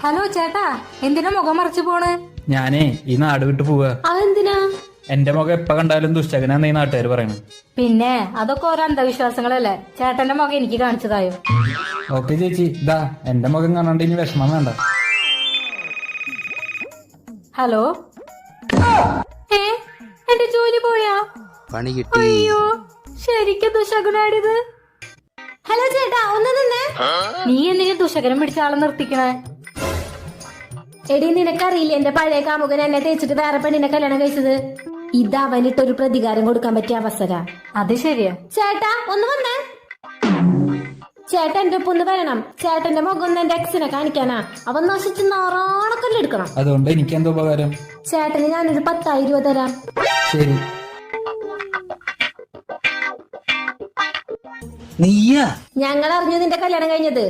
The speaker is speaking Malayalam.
ഹലോ ചേട്ടാ, എന്തിനാ മുഖം മറച്ചു പോണ്? ഞാനേ ഈ നാട് വിട്ടു പോവാ. അതെന്തിനാ? എന്റെ മുഖം എപ്പ കണ്ടാലും ദുഷ്ടകനാന്ന് ഈ നാട്ടുകാർ പറയണു. പിന്നെ അതൊക്കെ ഓരോ അന്ധവിശ്വാസങ്ങളല്ലേ. ചേട്ടന്റെ മുഖം എനിക്ക് കാണിച്ചതായോ? ഓക്കെ ചേച്ചി, ഇതാ എന്റെ മുഖം കാണാണ്ട് ഇനി വിഷമം വേണ്ട. ഹലോ, എന്റെ ജോലി പോയാ? പണി കിട്ടി. അയ്യോ, ശരിക്കും ദുശകുനാടിത്. ഹലോ ചേട്ടാ, ഒന്ന് നിന്നേ. നീ എന്തിനാ ദുശകനം പിടിച്ച ആളെ നിർത്തിക്കണേ? എടി, നിനക്കറിയില്ല എന്റെ പഴയ കാമുകൻ എന്നെ തേച്ചിട്ട് വേറെ പെണ്ണിനെ കല്യാണം കഴിച്ചത്? ഇത് അവനിട്ടൊരു പ്രതികാരം കൊടുക്കാൻ പറ്റിയ അവസര. അത് ശരിയാ. ചേട്ടാ ഒന്ന് വന്നേ. ചേട്ടൻ എന്റെ ഒപ്പം ഒന്ന് വരണം. ചേട്ടന്റെ മുഖം ഒന്ന് എന്റെ എക്സിനെ കാണിക്കാനാ. അവൻ നശിച്ച് നാറാണക്കല്ലെടുക്കണം. അതുകൊണ്ട് എനിക്ക് എന്തോ ഉപകാരം? ചേട്ടന് ഞാനൊരു 10,000 രൂപ തരാം. ശരി. നീയാ? ഞങ്ങൾ അറിഞ്ഞു നിന്റെ കല്യാണം കഴിഞ്ഞത്.